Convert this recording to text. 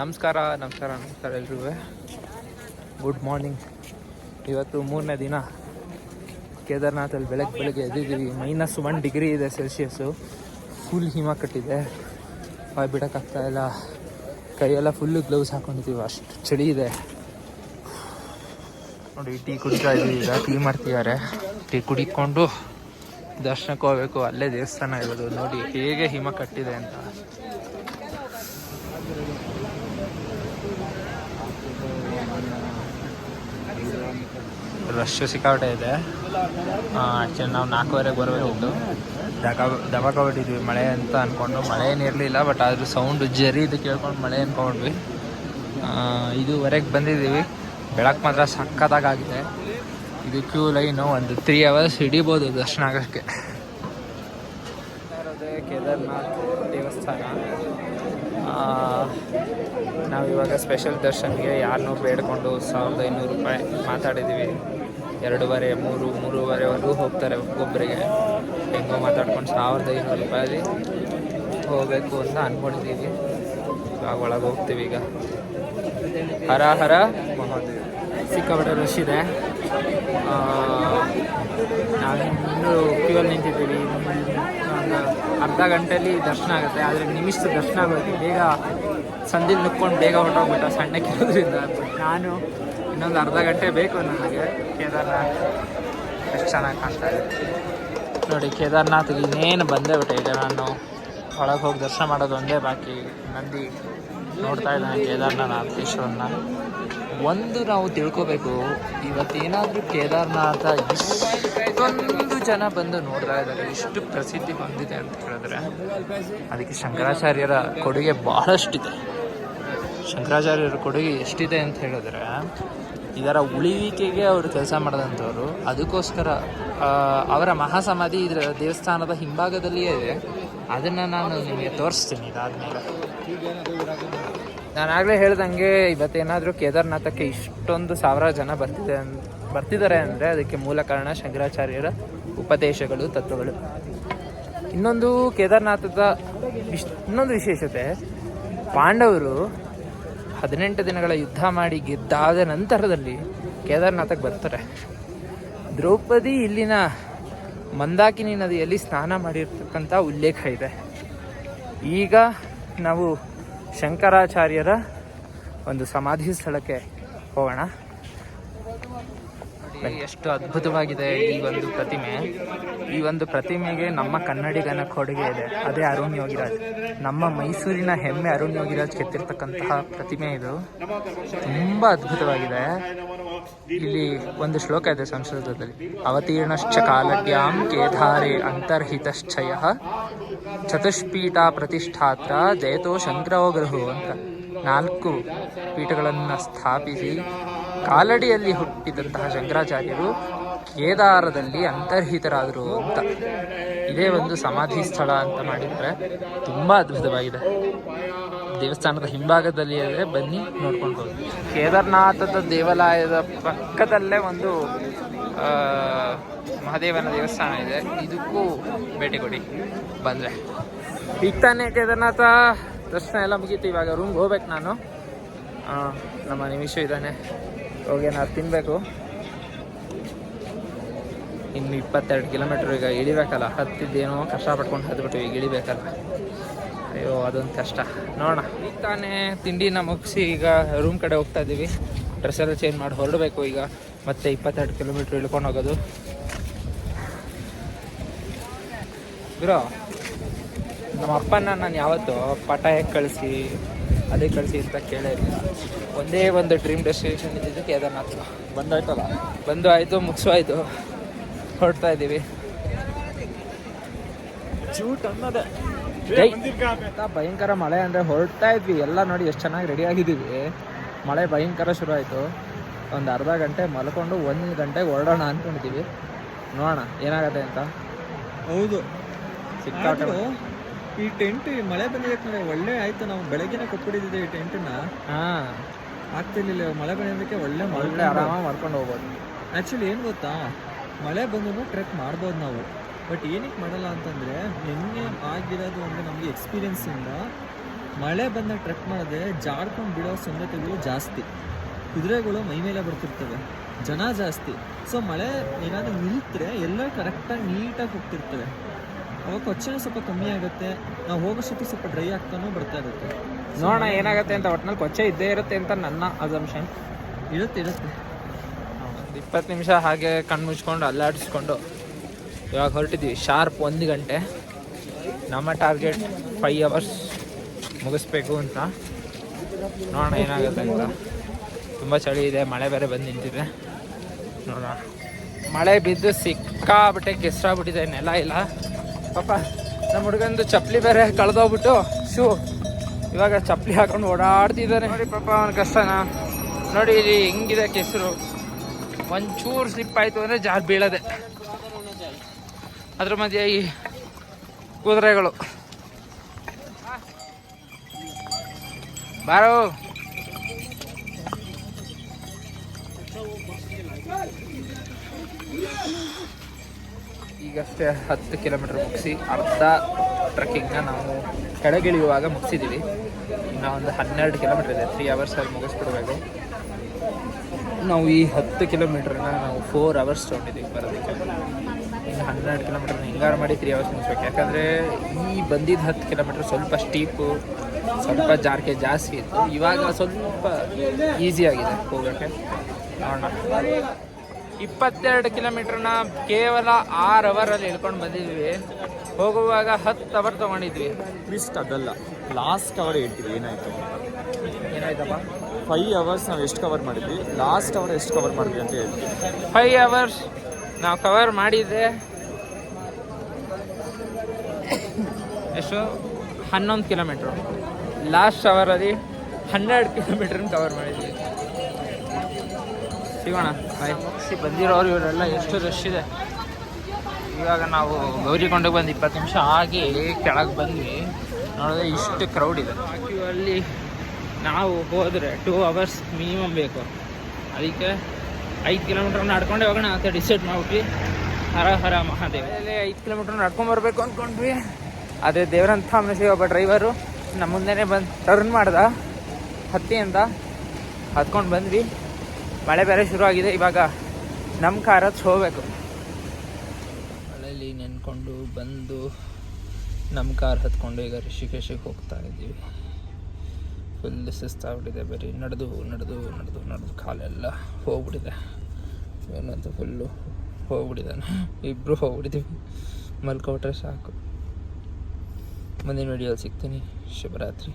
ನಮಸ್ಕಾರ ಎಲ್ರಿಗೂ good morning. ಇವತ್ತು 3ನೇ ದಿನ ಕೇದಾರ್ನಾಥಲ್ಲಿ ಬೆಳಗ್ಗೆ ಎದ್ದಿದ್ದೀವಿ. -1 ಡಿಗ್ರಿ ಇದೆ ಸೆಲ್ಸಿಯಸ್ಸು. ಫುಲ್ ಹಿಮ ಕಟ್ಟಿದೆ, ಬಾಯ್ ಬಿಡೋಕ್ಕಾಗ್ತಾಯಿಲ್ಲ. ಕೈಯೆಲ್ಲ ಫುಲ್ಲು ಗ್ಲೌಸ್ ಹಾಕೊಂಡಿದ್ದೀವಿ, ಅಷ್ಟು ಚಳಿ ಇದೆ ನೋಡಿ. ಟೀ ಕುಡಿತಾ ಇದ್ದೀವಿ, ಈಗ ಟೀ ಮಾಡ್ತಿದ್ದಾರೆ. ಟೀ ಕುಡಿಕೊಂಡು ದರ್ಶನಕ್ಕೆ ಹೋಗ್ಬೇಕು. ಅಲ್ಲೇ ದೇವಸ್ಥಾನ ಇರೋದು, ನೋಡಿ ಹೇಗೆ ಹಿಮ ಕಟ್ಟಿದೆ ಅಂತ. ರಶ್ ಸಿಕ್ಕಾಪಟ್ಟೆ ಇದೆ. ಆ್ಯಕ್ಚುಲಿ ನಾವು 4:15 ಬರಬೇಕಿತ್ತು. ದಬಾಕೊಬಿಟ್ಟಿದ್ವಿ ಮಳೆ ಅಂತ ಅಂದ್ಕೊಂಡು. ಮಳೆ ಏನಿರಲಿಲ್ಲ, ಬಟ್ ಆದರೂ ಸೌಂಡು ಜರಿದು ಕೇಳ್ಕೊಂಡು ಮಳೆ ಅಂದ್ಕೊಂಡ್ವಿ. 5:15 ಬಂದಿದ್ದೀವಿ. ಬೆಳಕು ಮಾತ್ರ ಸಕ್ಕತ್ತಾಗಿದೆ. ಇದು ಕ್ಯೂ ಲೈನು, ಒಂದು 3 hours ಹಿಡಿಬೋದು ದರ್ಶನ ಆಗೋಕ್ಕೆ. ಕೇದಾರ್ನಾಥ್ ದೇವಸ್ಥಾನ. ನಾವಿವಾಗ ಸ್ಪೆಷಲ್ ದರ್ಶನ್ಗೆ ಯಾರನ್ನೂ ಬೇಡ್ಕೊಂಡು 1500 ರೂಪಾಯಿ ಮಾತಾಡಿದ್ದೀವಿ. 2:30, 3:30ವರೆಗೂ ಹೋಗ್ತಾರೆ ಒಬ್ಬೊಬ್ಬರಿಗೆ. ಹೆಂಗೋ ಮಾತಾಡ್ಕೊಂಡು 1500 ರೂಪಾಯಿ ಹೋಗಬೇಕು ಅಂತ ಅಂದ್ಕೊಂಡಿದ್ದೀವಿ. ಇವಾಗ ಒಳಗೆ ಹೋಗ್ತೀವಿ. ಈಗ ಹರ ಹರ ಮಹಾದೇವ್. ಸಿಕ್ಕಾಪಟ್ಟೆ ರಶ್ ಇದೆ. ನಾವು ಇನ್ನೂ ಕ್ಯೂವಲ್ಲಿ ನಿಂತಿದ್ದೀವಿ. ಒಂದು ಅರ್ಧ ಗಂಟೆಯಲ್ಲಿ ದರ್ಶನ ಆಗುತ್ತೆ, ಆದರೆ ನಿಮಿಷದ ದರ್ಶನ ಆಗೋದು. ಬೇಗ ಸಂದಿಲ್ ನುಕ್ಕೊಂಡು ಬೇಗ ಹೊರಟೋಗ್ಬಿಟ್ಟು ಸಣ್ಣ ಕೆಲೋದ್ರಿಂದ ನಾನು ಇನ್ನೊಂದು ಅರ್ಧ ಗಂಟೆ ಬೇಕು ನನಗೆ. ಕೇದಾರ್ನಾಥ್ ಎಷ್ಟು ಚೆನ್ನಾಗಿ ಕಾಣ್ತಾ ಇದೆ ನೋಡಿ. ಕೇದಾರ್ನಾಥ್ಗೆ ಇನ್ನೇನು ಬಂದೇ ಬಿಟ್ಟೆ. ಈಗ ನಾನು ಒಳಗೆ ಹೋಗಿ ದರ್ಶನ ಮಾಡೋದು ಒಂದೇ ಬಾಕಿ. ನಂದಿ ನೋಡ್ತಾ ಇದ್ದಾನೆ ಕೇದಾರ್ನಾಥೇಶ್ವರನ. ಒಂದು ನಾವು ತಿಳ್ಕೋಬೇಕು, ಇವತ್ತೇನಾದರೂ ಕೇದಾರ್ನಾಥ ಇಷ್ಟೊಂದು ಜನ ಬಂದು ನೋಡ್ತಾ ಇದ್ದಾರೆ, ಇಷ್ಟು ಪ್ರಸಿದ್ಧಿ ಹೊಂದಿದೆ ಅಂತ ಹೇಳಿದ್ರೆ ಅದಕ್ಕೆ ಶಂಕರಾಚಾರ್ಯರ ಕೊಡುಗೆ ಬಹಳಷ್ಟಿದೆ. ಶಂಕರಾಚಾರ್ಯರ ಕೊಡುಗೆ ಎಷ್ಟಿದೆ ಅಂತ ಹೇಳಿದ್ರೆ, ಇದರ ಉಳಿವಿಕೆಗೆ ಅವರು ಕೆಲಸ ಮಾಡಿದಂಥವ್ರು. ಅದಕ್ಕೋಸ್ಕರ ಅವರ ಮಹಾಸಮಾಧಿ ಇದರ ದೇವಸ್ಥಾನದ ಹಿಂಭಾಗದಲ್ಲಿಯೇ ಇದೆ. ಅದನ್ನು ನಾನು ನಿಮಗೆ ತೋರಿಸ್ತೀನಿ ಇದಾದಮೇಲೆ. ನಾನಾಗಲೇ ಹೇಳ್ದಂಗೆ ಇವತ್ತೇನಾದರೂ ಕೇದಾರ್ನಾಥಕ್ಕೆ ಇಷ್ಟೊಂದು 1000 ಜನ ಬರ್ತಿದ್ದಾರೆ ಅಂದರೆ ಅದಕ್ಕೆ ಮೂಲ ಕಾರಣ ಶಂಕರಾಚಾರ್ಯರ ಉಪದೇಶಗಳು, ತತ್ವಗಳು. ಇನ್ನೊಂದು ಕೇದಾರ್ನಾಥದ ಇನ್ನೊಂದು ವಿಶೇಷತೆ, ಪಾಂಡವರು 18 ದಿನಗಳ ಯುದ್ಧ ಮಾಡಿ ಗೆದ್ದಾದ ನಂತರದಲ್ಲಿ ಕೇದಾರ್ನಾಥಕ್ಕೆ ಬರ್ತಾರೆ. ದ್ರೌಪದಿ ಇಲ್ಲಿನ ಮಂದಾಕಿನಿ ನದಿಯಲ್ಲಿ ಸ್ನಾನ ಮಾಡಿರ್ತಕ್ಕಂಥ ಉಲ್ಲೇಖ ಇದೆ. ಈಗ ನಾವು ಶಂಕರಾಚಾರ್ಯರ ಒಂದು ಸಮಾಧಿ ಸ್ಥಳಕ್ಕೆ ಹೋಗೋಣ. ಎಷ್ಟು ಅದ್ಭುತವಾಗಿದೆ ಈ ಒಂದು ಪ್ರತಿಮೆಗೆ ನಮ್ಮ ಕನ್ನಡಿಗನ ಕೊಡುಗೆ ಇದೆ. ಅದೇ ಅರುಣ್ ಯೋಗಿರಾಜ್, ನಮ್ಮ ಮೈಸೂರಿನ ಹೆಮ್ಮೆ ಅರುಣ್ ಯೋಗಿರಾಜ್ ಕೆತ್ತಿರ್ತಕ್ಕಂತಹ ಪ್ರತಿಮೆ. ಇದು ತುಂಬ ಅದ್ಭುತವಾಗಿದೆ. ಇಲ್ಲಿ ಒಂದು ಶ್ಲೋಕ ಇದೆ ಸಂಸ್ಕೃತದಲ್ಲಿ, ಅವತೀರ್ಣಶ್ಚ ಕಾಲಡ್ಯಾಂ ಕೇದಾರೇ ಅಂತರ್ಹಿತಶ್ಚಯ ಚತುಷ್ಪೀಠ ಪ್ರತಿಷ್ಠಾತ್ರ ಜಯತೋ ಶಂಕರೋ ಗೃಹೋ ಅಂತ. 4 ಪೀಠಗಳನ್ನು ಸ್ಥಾಪಿಸಿ ಕಾಲಡಿಯಲ್ಲಿ ಹುಟ್ಟಿದಂತಹ ಶಂಕರಾಚಾರ್ಯರು ಕೇದಾರದಲ್ಲಿ ಅಂತರ್ಹಿತರಾದರು ಅಂತ. ಇದೇ ಒಂದು ಸಮಾಧಿ ಸ್ಥಳ ಅಂತ ಮಾಡಿದರೆ ತುಂಬ ಅದ್ಭುತವಾಗಿದೆ. ದೇವಸ್ಥಾನದ ಹಿಂಭಾಗದಲ್ಲಿಯೇ ಬನ್ನಿ ನೋಡ್ಕೊಂಡು ಹೋಗಿ. ಕೇದಾರ್ನಾಥದ ದೇವಾಲಯದ ಪಕ್ಕದಲ್ಲೇ ಒಂದು ಮಹಾದೇವನ ದೇವಸ್ಥಾನ ಇದೆ. ಇದಕ್ಕೂ ಭೇಟಿ ಕೊಡಿ ಬಂದರೆ. ಈಗ ತಾನೇ ಕೇದಾರ್ನಾಥ ದರ್ಶನ ಎಲ್ಲ ಮುಗೀತು. ಇವಾಗ ರೂಮ್ಗೆ ಹೋಗ್ಬೇಕು ನಾನು. ನಮ್ಮ ನಿಮಿಷ ಇದ್ದಾನೆ, ಹೋಗಿ ಏನಾದ್ರು ತಿನ್ನಬೇಕು. ಇನ್ನು 22 ಕಿಲೋಮೀಟ್ರ್ ಈಗ ಇಳಿಬೇಕಲ್ಲ. ಹತ್ತಿದ್ದೇನೋ ಕಷ್ಟಪಟ್ಕೊಂಡು ಹತ್ಬಿಟ್ಟು ಈಗ ಇಳಿಬೇಕಲ್ಲ. ಅಯ್ಯೋ ಅದೊಂದು ಕಷ್ಟ. ನೋಡೋಣ. ಈಗ ತಾನೇ ತಿಂಡಿನ ಮುಗಿಸಿ ಈಗ ರೂಮ್ ಕಡೆ ಹೋಗ್ತಾ ಇದ್ದೀವಿ. ಡ್ರೆಸ್ಸೆಲ್ಲ ಚೇಂಜ್ ಮಾಡಿ ಹೊರಡಬೇಕು. ಈಗ ಮತ್ತೆ 22 ಕಿಲೋಮೀಟ್ರ್ ಇಳ್ಕೊಂಡು ಹೋಗೋದು. ಬ್ರೋ, ನಮ್ಮ ಅಪ್ಪನ ನಾನು ಯಾವತ್ತೂ ಪಾಠ ಹೇಗೆ ಕಳಿಸಿ ಅದೇ ಕಳಿಸಿ ಅಂತ ಕೇಳಿರಲಿಲ್ಲ. ಒಂದೇ ಒಂದು ಡ್ರೀಮ್ ಡೆಸ್ಟಿನೇಷನ್ ಇದ್ದಿದ್ದು ಕೇದಾರ್ನಾಥ. ಬಂದಾಯ್ತಲ್ಲ, ಬಂದು ಆಯಿತು, ಮುಗಿಸೋಯ್ತು, ಹೊರಡ್ತಾ ಇದ್ದೀವಿ. ಚೂಟ್ ಅನ್ನೋದೇ ಭಯಂಕರ ಮಳೆ ಅಂದರೆ ಹೊರಡ್ತಾ ಇದ್ವಿ ಎಲ್ಲ. ನೋಡಿ ಎಷ್ಟು ಚೆನ್ನಾಗಿ ರೆಡಿ ಆಗಿದ್ದೀವಿ. ಮಳೆ ಭಯಂಕರ ಶುರು ಆಯಿತು. ಒಂದು ಅರ್ಧ ಗಂಟೆ ಮಲ್ಕೊಂಡು 1 ಗಂಟೆಗೆ ಹೊರಡೋಣ ಅಂದ್ಕೊಂಡಿದ್ದೀವಿ. ನೋಡೋಣ ಏನಾಗುತ್ತೆ ಅಂತ. ಹೌದು, ಸಿಕ್ಕಾಟ ಈ ಟೆಂಟ್ ಮಳೆ ಬಂದಿದ್ದಕ್ಕೆ ಒಳ್ಳೆ ಆಯಿತು. ನಾವು ಬೆಳಗ್ಗೆನೇ ಕೊಟ್ಬಿಟ್ಟಿದ್ದೆ ಈ ಟೆಂಟನ್ನ. ಆಗ್ತಿರ್ಲಿಲ್ಲ. ಮಳೆ ಬಂದಿದ್ದಕ್ಕೆ ಒಳ್ಳೆ ಆರಾಮಾಗಿ ಮಾಡ್ಕೊಂಡು ಹೋಗ್ಬೋದು. ಆ್ಯಕ್ಚುಲಿ ಏನು ಗೊತ್ತಾ, ಮಳೆ ಬಂದರೂ ಟ್ರೆಕ್ ಮಾಡ್ಬೋದು ನಾವು. ಬಟ್ ಏನಕ್ಕೆ ಮಾಡಲ್ಲ ಅಂತಂದರೆ, ನಿನ್ನೆ ಆಗಿರೋದು ಒಂದು ನಮಗೆ ಎಕ್ಸ್ಪೀರಿಯೆನ್ಸಿಂದ ಮಳೆ ಬಂದಾಗ ಟ್ರೆಕ್ ಮಾಡಿದ್ರೆ ಜಾರ್ಕೊಂಡು ಬಿಡೋ ಸಂಗತಿಗಳು ಜಾಸ್ತಿ. ಕುದುರೆಗಳು ಮೈ ಮೇಲೆ ಬರ್ತಿರ್ತವೆ, ಜನ ಜಾಸ್ತಿ. ಸೊ ಮಳೆ ಏನಾದರೂ ನಿಲ್ತರೆ ಎಲ್ಲ ಕರೆಕ್ಟಾಗಿ ನೀಟಾಗಿ ಹೋಗ್ತಿರ್ತವೆ. ಅವಾಗ ಕೊಚ್ಚೆ ಸ್ವಲ್ಪ ಕಮ್ಮಿ ಆಗುತ್ತೆ. ನಾವು ಹೋಗೋಷ್ಟೊತ್ತಿಗೆ ಸ್ವಲ್ಪ ಡ್ರೈ ಆಗ್ತಾನೂ ಬರ್ತಾ ಇರುತ್ತೆ. ನೋಡೋಣ ಏನಾಗುತ್ತೆ ಅಂತ. ಒಟ್ಟಿನಲ್ಲಿ ಕೊಚ್ಚೆ ಇದ್ದೇ ಇರುತ್ತೆ ಅಂತ ನನ್ನ ಅಸಂಪ್ಷನ್. ಇರುತ್ತೆ. 20 ನಿಮಿಷ ಹಾಗೆ ಕಣ್ಣು ಮುಚ್ಕೊಂಡು ಅಲ್ಲಾಡಿಸ್ಕೊಂಡು ಇವಾಗ ಹೊರಟಿದ್ವಿ. ಶಾರ್ಪ್ 1 ಗಂಟೆ. ನಮ್ಮ ಟಾರ್ಗೆಟ್ 5 ಅವರ್ಸ್ ಮುಗಿಸ್ಬೇಕು ಅಂತ. ನೋಡೋಣ ಏನಾಗುತ್ತೆ ಅಂತ. ತುಂಬ ಚಳಿ ಇದೆ, ಮಳೆ ಬೇರೆ ಬಂದು ನಿಂತಿದೆ. ನೋಡೋಣ. ಮಳೆ ಬಿದ್ದು ಸಿಕ್ಕಾಬಿಟ್ಟೆ ಕೆಸರಾಗ್ಬಿಟ್ಟಿದೆ, ನೆಲ ಇಲ್ಲ. ಪಾಪ ನಮ್ಮ ಹುಡುಗಂದು ಚಪ್ಪಲಿ ಬೇರೆ ಕಳೆದೋಗ್ಬಿಟ್ಟು ಶೂ ಇವಾಗ ಚಪ್ಪಲಿ ಹಾಕೊಂಡು ಓಡಾಡ್ತಿದ್ದಾನೆ. ನೋಡಿ ಪಾಪ ಅವನ ಕಷ್ಟನ ನೋಡಿ. ಇಲ್ಲಿ ಹೆಂಗಿದೆ ಕೆಸರು. ಒಂಚೂರು ಸ್ಲಿಪ್ ಆಯಿತು ಅಂದರೆ ಜಾರ್ ಬೀಳದೆ. ಅದ್ರ ಮಧ್ಯೆ ಈ ಕುದುರೆಗಳು. ಬಾರೋ. ಈಗಷ್ಟೇ 10 ಕಿಲೋಮೀಟ್ರ್ ಮುಗಿಸಿ ಅರ್ಧ ಟ್ರೆಕ್ಕಿಂಗ್ನ ನಾವು ಕೆಳಗಿಳಿಯುವಾಗ ಮುಗಿಸಿದ್ದೀವಿ. ಇನ್ನು ಒಂದು 12 ಕಿಲೋಮೀಟ್ರ್ ಇದೆ. 3 ಅವರ್ಸಲ್ಲಿ ಮುಗಿಸ್ಬಿಡ್ಬೇಕು. ನಾವು ಈ 10 ಕಿಲೋಮೀಟ್ರನ್ನ ನಾವು 4 ಅವರ್ಸ್ ತೊಗೊಂಡಿದ್ದೀವಿ ಬರೋದಕ್ಕೆ. ಇನ್ನು 12 ಕಿಲೋಮೀಟ್ರನ್ನ ಹಿಂಗಾರು ಮಾಡಿ 3 ಅವರ್ಸ್ ಮುಗಿಸ್ಬೇಕು. ಯಾಕಂದರೆ ಈ ಬಂದಿದ್ದು 10 ಕಿಲೋಮೀಟ್ರ್ ಸ್ವಲ್ಪ ಸ್ಟೀಪು, ಸ್ವಲ್ಪ ಜಾರ್ಕೆ ಜಾಸ್ತಿ ಇತ್ತು. ಇವಾಗ ಸ್ವಲ್ಪ ಈಸಿಯಾಗಿದೆ ಹೋಗೋಕ್ಕೆ. ನೋಡೋಣ. 22 ಕಿಲೋಮೀಟ್ರನ್ನ ಕೇವಲ 6 ಅವರಲ್ಲಿ ಇಳ್ಕೊಂಡು ಬಂದಿದ್ವಿ. ಹೋಗುವಾಗ 10 ಅವರ್ ತೊಗೊಂಡಿದ್ವಿ. ಟ್ವಿಸ್ಟ್ ಅದಲ್ಲ, ಲಾಸ್ಟ್ ಅವರ್ ಹೇಳ್ತೀವಿ ಏನಾಯ್ತಪ್ಪ? 5 ಅವರ್ಸ್ ನಾವು ಎಷ್ಟು ಕವರ್ ಮಾಡಿದ್ವಿ, ಲಾಸ್ಟ್ ಅವರ್ ಎಷ್ಟು ಕವರ್ ಮಾಡಿದ್ವಿ ಅಂತ ಹೇಳ್ತೀವಿ. 5 ಅವರ್ಸ್ ನಾವು ಕವರ್ ಮಾಡಿದ್ದೆ ಎಷ್ಟು? 11 ಕಿಲೋಮೀಟ್ರು. ಲಾಸ್ಟ್ ಅವರಲ್ಲಿ 12 ಕಿಲೋಮೀಟ್ರನ್ನ ಕವರ್ ಮಾಡಿದ್ವಿ. ಸಿಗೋಣ. ಬಾಯ್. ಬಂದಿರೋರು ಇವರೆಲ್ಲ ಎಷ್ಟು ರಶ್ ಇದೆ. ಇವಾಗ ನಾವು ಗೌರಿಕೊಂಡಕ್ಕೆ ಬಂದು 20 ನಿಮಿಷ ಆಗಿ ಕೆಳಗೆ ಬಂದ್ವಿ. ನೋಡಿದ್ರೆ ಇಷ್ಟು ಕ್ರೌಡ್ ಇದೆ. ಅಲ್ಲಿ ನಾವು ಹೋದರೆ 2 ಅವರ್ಸ್ ಮಿನಿಮಮ್ ಬೇಕು. ಅದಕ್ಕೆ 5 ಕಿಲೋಮೀಟ್ರ್ ನಡ್ಕೊಂಡೆ ಹೋಗೋಣ ಅಂತ ಡಿಸೈಡ್ ಮಾಡಿಬಿಟ್ವಿ. ಹರ ಹರ ಮಹಾದೇವ. 5 ಕಿಲೋಮೀಟ್ರ್ ನಡ್ಕೊಂಬರ್ಬೇಕು ಅಂದ್ಕೊಂಡ್ವಿ. ಅದೇ ದೇವರಂತ ಮನಸ್ಸಿಗೆ ಒಬ್ಬ ಡ್ರೈವರು ನಮ್ಮ ಮುಂದೆನೇ ಬಂದು ಟರ್ನ್ ಮಾಡ್ದ ಹತ್ತಿ ಅಂತ. ಹತ್ಕೊಂಡು ಬಂದ್ವಿ. ಮಳೆ ಬೇರೆ ಶುರುವಾಗಿದೆ. ಇವಾಗ ನಮ್ಮ ಕಾರ್ ಹತ್ತು ಹೋಗ್ಬೇಕು. ಮಳೆಯಲ್ಲಿ ನೆನ್ಕೊಂಡು ಬಂದು ನಮ್ಮ ಕಾರ್ ಹತ್ಕೊಂಡು ಈಗ ಋಷಿಕೇಶಕ್ಕೆ ಹೋಗ್ತಾ ಇದ್ದೀವಿ. ಫುಲ್ ಸುಸ್ತಾಗ್ಬಿಟ್ಟಿದೆ. ಬರೀ ನಡೆದು ಕಾಲೆಲ್ಲ ಹೋಗ್ಬಿಟ್ಟಿದೆ. ಇವನಂತೂ ಫುಲ್ಲು ಹೋಗ್ಬಿಟ್ಟಿದ್ದಾನೆ. ಇಬ್ಬರು ಹೋಗ್ಬಿಟ್ಟಿದ್ದೀವಿ. ಮಲ್ಕೊಬಿಟ್ರೆ ಸಾಕು. ಮುಂದಿನ ವಿಡಿಯೋಲಿ ಸಿಗ್ತೀನಿ. ಶುಭರಾತ್ರಿ.